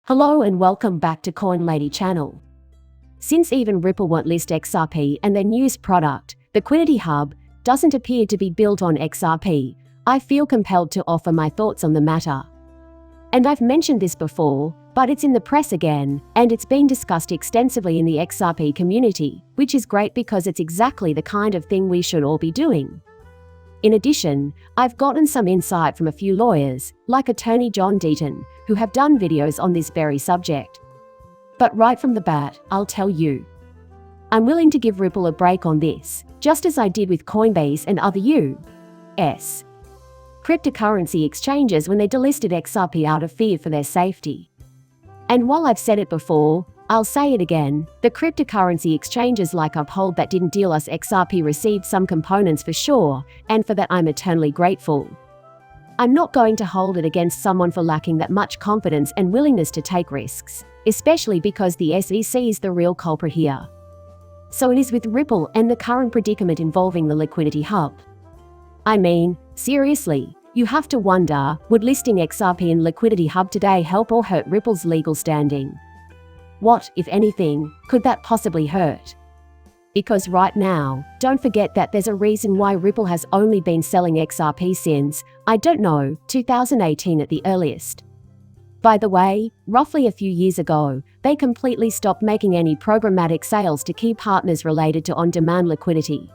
Hello and welcome back to Coin Lady channel. Since even Ripple won't list XRP and their newest product, Liquidity Hub, doesn't appear to be built on XRP, I feel compelled to offer my thoughts on the matter. And I've mentioned this before, but it's in the press again, and it's been discussed extensively in the XRP community, which is great because it's exactly the kind of thing we should all be doing. In addition, I've gotten some insight from a few lawyers, like attorney John Deaton, who have done videos on this very subject. But right from the bat, I'll tell you. I'm willing to give Ripple a break on this, just as I did with Coinbase and other U.S. cryptocurrency exchanges when they delisted XRP out of fear for their safety. And while I've said it before, I'll say it again, the cryptocurrency exchanges like Uphold that didn't deal us XRP received some components for sure, and for that I'm eternally grateful. I'm not going to hold it against someone for lacking that much confidence and willingness to take risks, especially because the SEC is the real culprit here. So it is with Ripple and the current predicament involving the Liquidity Hub. I mean, seriously, you have to wonder, would listing XRP in Liquidity Hub today help or hurt Ripple's legal standing? What, if anything, could that possibly hurt? Because right now, don't forget that there's a reason why Ripple has only been selling XRP since, I don't know, 2018 at the earliest. By the way, roughly a few years ago, they completely stopped making any programmatic sales to key partners related to on-demand liquidity.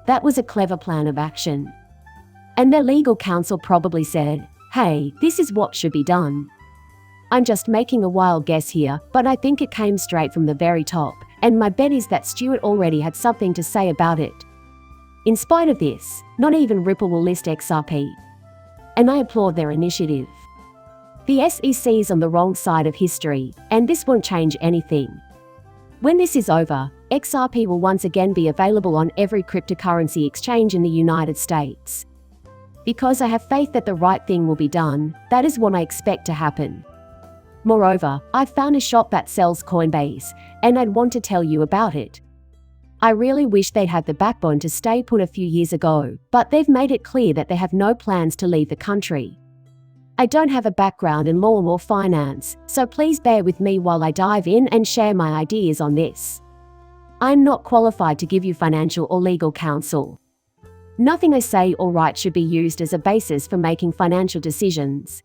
That was a clever plan of action. And their legal counsel probably said, hey, this is what should be done. I'm just making a wild guess here, but I think it came straight from the very top, and my bet is that Stewart already had something to say about it. In spite of this, not even Ripple will list XRP. And I applaud their initiative. The SEC is on the wrong side of history, and this won't change anything. When this is over, XRP will once again be available on every cryptocurrency exchange in the United States. Because I have faith that the right thing will be done, that is what I expect to happen. Moreover, I've found a shop that sells Coinbase, and I'd want to tell you about it. I really wish they'd had the backbone to stay put a few years ago, but they've made it clear that they have no plans to leave the country. I don't have a background in law or finance, so please bear with me while I dive in and share my ideas on this. I'm not qualified to give you financial or legal counsel. Nothing I say or write should be used as a basis for making financial decisions.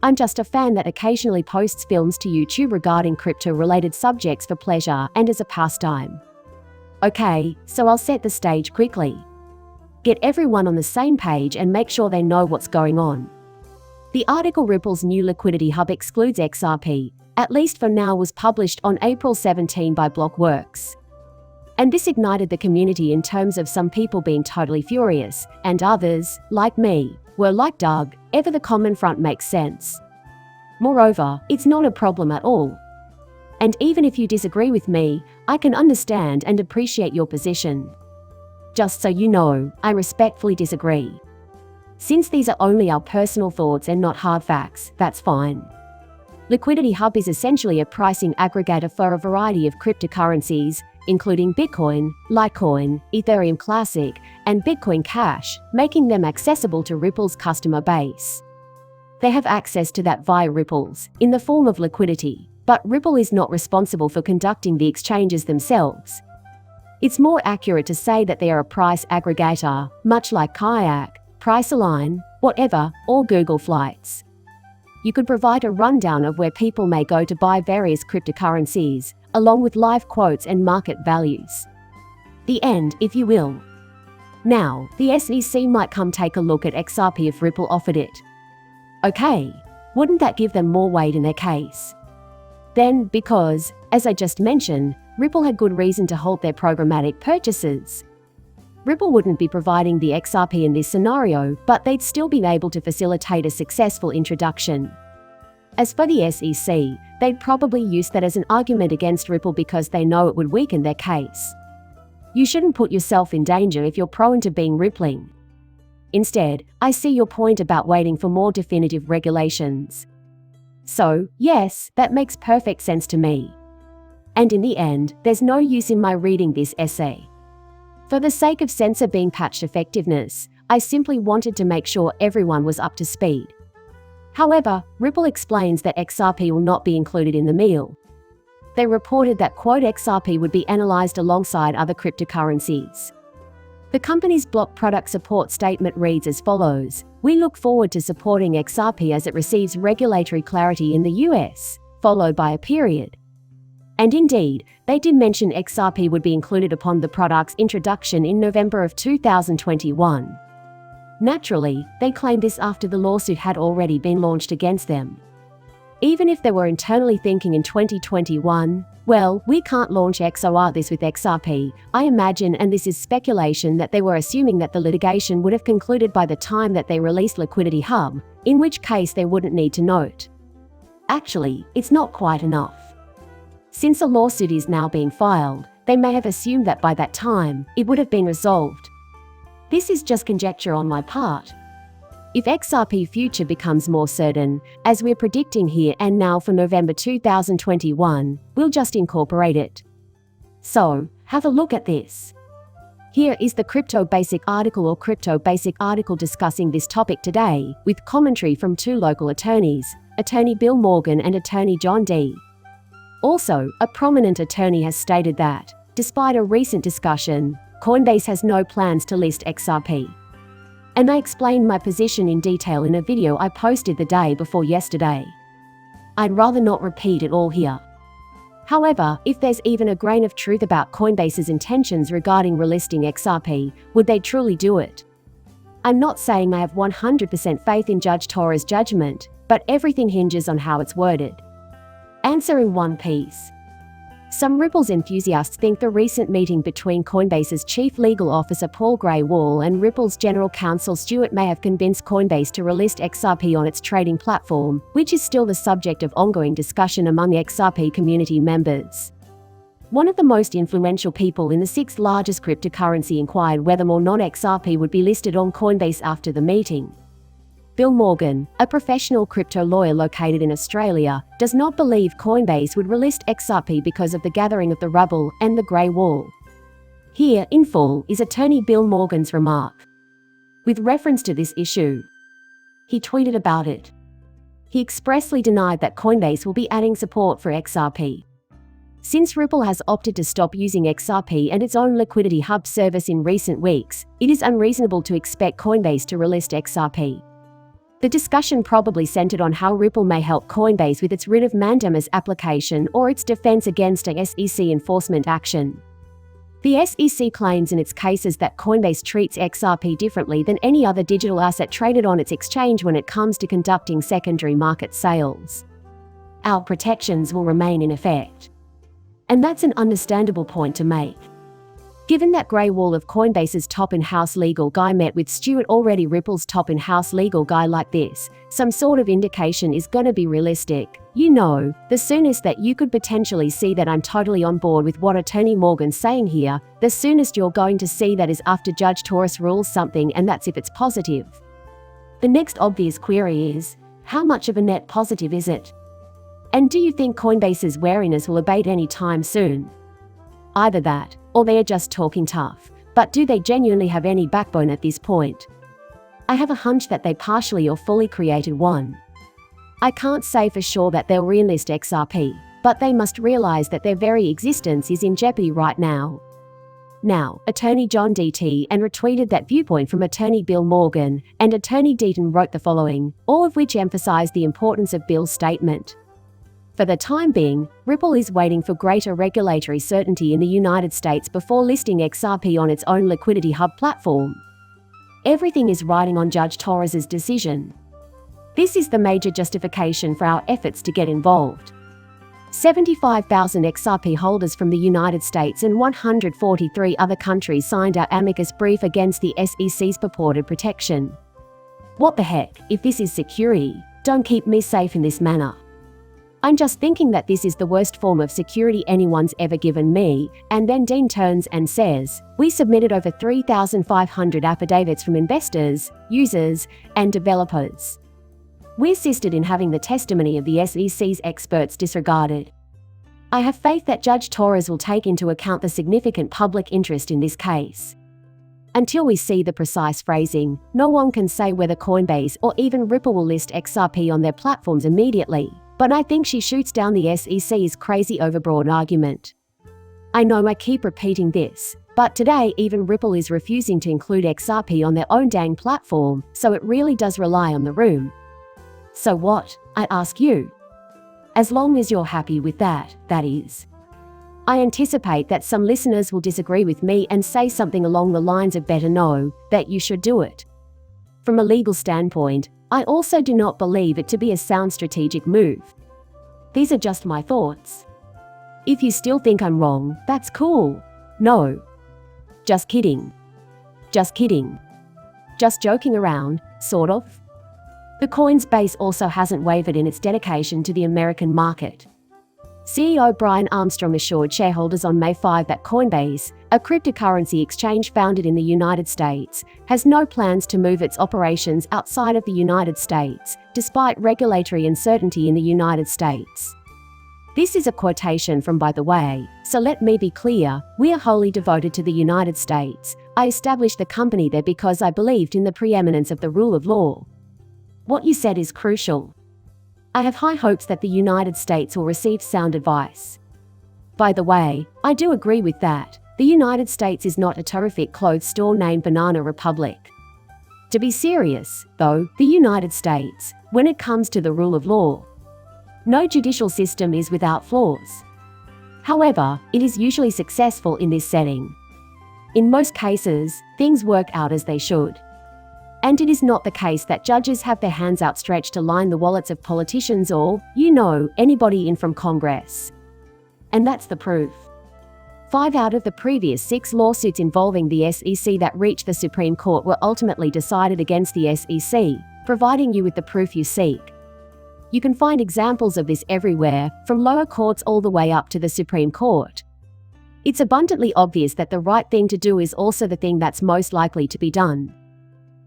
I'm just a fan that occasionally posts films to YouTube regarding crypto-related subjects for pleasure and as a pastime. Okay, so I'll set the stage quickly. Get everyone on the same page and make sure they know what's going on. The article Ripple's new Liquidity Hub excludes XRP, at least for now, was published on April 17 by Blockworks. And this ignited the community in terms of some people being totally furious, and others, like me, were like Doug, ever the common front makes sense. Moreover, it's not a problem at all. And even if you disagree with me, I can understand and appreciate your position. Just so you know, I respectfully disagree. Since these are only our personal thoughts and not hard facts, that's fine. Liquidity Hub is essentially a pricing aggregator for a variety of cryptocurrencies, including Bitcoin, Litecoin, Ethereum Classic, and Bitcoin Cash, making them accessible to Ripple's customer base. They have access to that via Ripple's, in the form of liquidity, but Ripple is not responsible for conducting the exchanges themselves. It's more accurate to say that they are a price aggregator, much like Kayak, Pricealign, whatever, or Google Flights. You could provide a rundown of where people may go to buy various cryptocurrencies, along with live quotes and market values. The end, if you will. Now, the SEC might come take a look at XRP if Ripple offered it. Okay, wouldn't that give them more weight in their case? Then, because, as I just mentioned, Ripple had good reason to halt their programmatic purchases. Ripple wouldn't be providing the XRP in this scenario, but they'd still be able to facilitate a successful introduction. As for the SEC, they'd probably use that as an argument against Ripple because they know it would weaken their case. You shouldn't put yourself in danger if you're prone to being rippling. Instead, I see your point about waiting for more definitive regulations. So, yes, that makes perfect sense to me. And in the end, there's no use in my reading this essay. For the sake of censor being patched effectiveness, I simply wanted to make sure everyone was up to speed. However, Ripple explains that XRP will not be included in the meal. They reported that, quote, XRP would be analyzed alongside other cryptocurrencies. The company's block product support statement reads as follows: "We look forward to supporting XRP as it receives regulatory clarity in the US," followed by a period. And indeed, they did mention XRP would be included upon the product's introduction in November of 2021. Naturally, they claimed this after the lawsuit had already been launched against them. Even if they were internally thinking in 2021, well, we can't launch this with XRP, I imagine, and this is speculation, that they were assuming that the litigation would have concluded by the time that they released Liquidity Hub, in which case they wouldn't need to note. Actually, it's not quite enough. Since a lawsuit is now being filed, they may have assumed that by that time, it would have been resolved. This is just conjecture on my part. If XRP future becomes more certain, as we're predicting here and now for November 2021, we'll just incorporate it. So, have a look at this. Here is the Crypto Basic article discussing this topic today, with commentary from two local attorneys, Attorney Bill Morgan and Attorney John D. Also, a prominent attorney has stated that, despite a recent discussion, Coinbase has no plans to list XRP. And I explained my position in detail in a video I posted the day before yesterday. I'd rather not repeat it all here. However, if there's even a grain of truth about Coinbase's intentions regarding relisting XRP, would they truly do it? I'm not saying I have 100% faith in Judge Torres' judgment, but everything hinges on how it's worded. Answer in one piece. Some Ripple's enthusiasts think the recent meeting between Coinbase's Chief Legal Officer Paul Grewal and Ripple's General Counsel Stewart may have convinced Coinbase to relist XRP on its trading platform, which is still the subject of ongoing discussion among the XRP community members. One of the most influential people in the sixth largest cryptocurrency inquired whether or not XRP would be listed on Coinbase after the meeting. Bill Morgan, a professional crypto lawyer located in Australia, does not believe Coinbase would relist XRP because of the gathering of the rubble and the grey wall. Here, in full, is Attorney Bill Morgan's remark. With reference to this issue, he tweeted about it. He expressly denied that Coinbase will be adding support for XRP. Since Ripple has opted to stop using XRP and its own Liquidity Hub service in recent weeks, it is unreasonable to expect Coinbase to relist XRP. The discussion probably centered on how Ripple may help Coinbase with its writ of mandamus application or its defense against a SEC enforcement action. The SEC claims in its cases that Coinbase treats XRP differently than any other digital asset traded on its exchange when it comes to conducting secondary market sales. Our protections will remain in effect. And that's an understandable point to make. Given that grey wall of Coinbase's top in-house legal guy met with Stewart, already Ripple's top in-house legal guy, like this, some sort of indication is gonna be realistic. You know, the soonest that you could potentially see that I'm totally on board with what Attorney Morgan's saying here, the soonest you're going to see that is after Judge Torres rules something, and that's if it's positive. The next obvious query is, how much of a net positive is it? And do you think Coinbase's wariness will abate any time soon? Either that, or they are just talking tough. But do they genuinely have any backbone at this point? I have a hunch that they partially or fully created one. I can't say for sure that they'll relist XRP, but they must realize that their very existence is in jeopardy right now. Now, Attorney John D.T. and retweeted that viewpoint from Attorney Bill Morgan, and Attorney Deaton wrote the following, all of which emphasize the importance of Bill's statement. For the time being, Ripple is waiting for greater regulatory certainty in the United States before listing XRP on its own Liquidity Hub platform. Everything is riding on Judge Torres's decision. This is the major justification for our efforts to get involved. 75,000 XRP holders from the United States and 143 other countries signed our amicus brief against the SEC's purported protection. What the heck, if this is security, don't keep me safe in this manner. I'm just thinking that this is the worst form of security anyone's ever given me, and then Dean turns and says, we submitted over 3,500 affidavits from investors, users, and developers. We assisted in having the testimony of the SEC's experts disregarded. I have faith that Judge Torres will take into account the significant public interest in this case. Until we see the precise phrasing, no one can say whether Coinbase or even Ripple will list XRP on their platforms immediately. But I think she shoots down the SEC's crazy overbroad argument. I know I keep repeating this, but today even Ripple is refusing to include XRP on their own dang platform, so it really does rely on the room. So what, I ask you? As long as you're happy with that, that is. I anticipate that some listeners will disagree with me and say something along the lines of better know that you should do it. From a legal standpoint, I also do not believe it to be a sound strategic move. These are just my thoughts. If you still think I'm wrong, that's cool. No. Just kidding. Just kidding. Just joking around, sort of. The Coinbase also hasn't wavered in its dedication to the American market. CEO Brian Armstrong assured shareholders on May 5 that Coinbase, a cryptocurrency exchange founded in the United States, has no plans to move its operations outside of the United States, despite regulatory uncertainty in the United States. This is a quotation from By the Way, so let me be clear, we are wholly devoted to the United States. I established the company there because I believed in the preeminence of the rule of law. What you said is crucial. I have high hopes that the United States will receive sound advice. By the way, I do agree with that. The United States is not a terrific clothes store named Banana Republic. To be serious, though, the United States, when it comes to the rule of law, no judicial system is without flaws. However, it is usually successful in this setting. In most cases, things work out as they should. And it is not the case that judges have their hands outstretched to line the wallets of politicians or, anybody in from Congress. And that's the proof. 5 out of the previous 6 lawsuits involving the SEC that reached the Supreme Court were ultimately decided against the SEC, providing you with the proof you seek. You can find examples of this everywhere, from lower courts all the way up to the Supreme Court. It's abundantly obvious that the right thing to do is also the thing that's most likely to be done.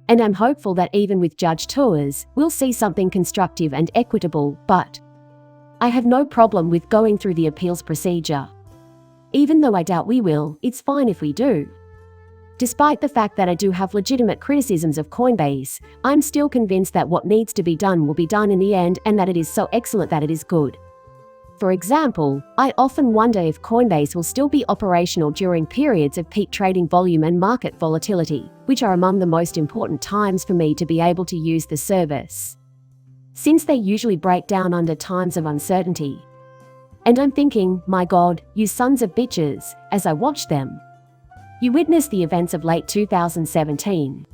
And I'm hopeful that even with Judge Tours, we'll see something constructive and equitable, but I have no problem with going through the appeals procedure. Even though I doubt we will, it's fine if we do. Despite the fact that I do have legitimate criticisms of Coinbase, I'm still convinced that what needs to be done will be done in the end and that it is so excellent that it is good. For example, I often wonder if Coinbase will still be operational during periods of peak trading volume and market volatility, which are among the most important times for me to be able to use the service, since they usually break down under times of uncertainty. And I'm thinking, my God, you sons of bitches, as I watch them. You witnessed the events of late 2017.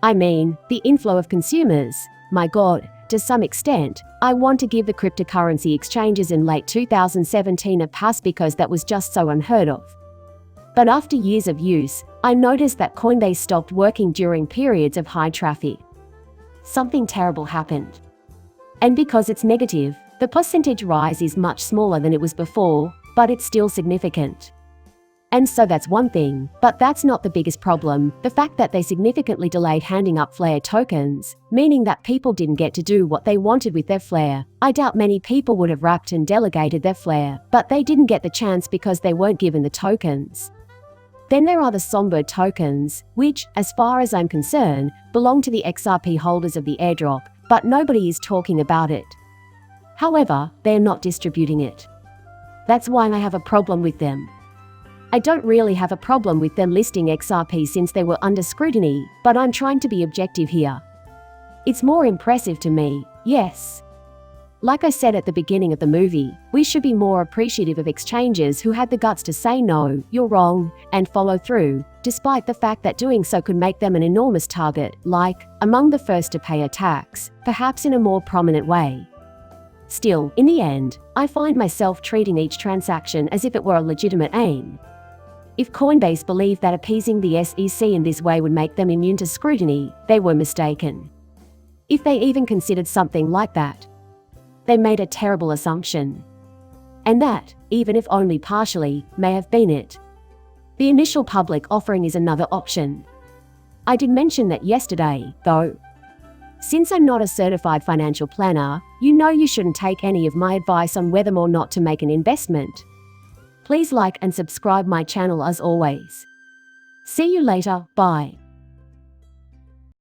I mean, the inflow of consumers, my God. To some extent, I want to give the cryptocurrency exchanges in late 2017 a pass because that was just so unheard of. But after years of use, I noticed that Coinbase stopped working during periods of high traffic. Something terrible happened. And because it's negative, the percentage rise is much smaller than it was before, but it's still significant. And so that's one thing, but that's not the biggest problem. The fact that they significantly delayed handing up Flare tokens, meaning that people didn't get to do what they wanted with their Flare. I doubt many people would have wrapped and delegated their Flare, but they didn't get the chance because they weren't given the tokens. Then there are the Songbird tokens, which, as far as I'm concerned, belong to the XRP holders of the airdrop, but nobody is talking about it. However, they're not distributing it. That's why I have a problem with them. I don't really have a problem with them listing XRP since they were under scrutiny, but I'm trying to be objective here. It's more impressive to me, yes. Like I said at the beginning of the movie, we should be more appreciative of exchanges who had the guts to say no, you're wrong, and follow through, despite the fact that doing so could make them an enormous target, like, among the first to pay a tax, perhaps in a more prominent way. Still, in the end, I find myself treating each transaction as if it were a legitimate aim. If Coinbase believed that appeasing the SEC in this way would make them immune to scrutiny, they were mistaken. If they even considered something like that, they made a terrible assumption. And that, even if only partially, may have been it. The initial public offering is another option. I did mention that yesterday, though. Since I'm not a certified financial planner, you shouldn't take any of my advice on whether or not to make an investment. Please like and subscribe my channel as always. See you later, bye.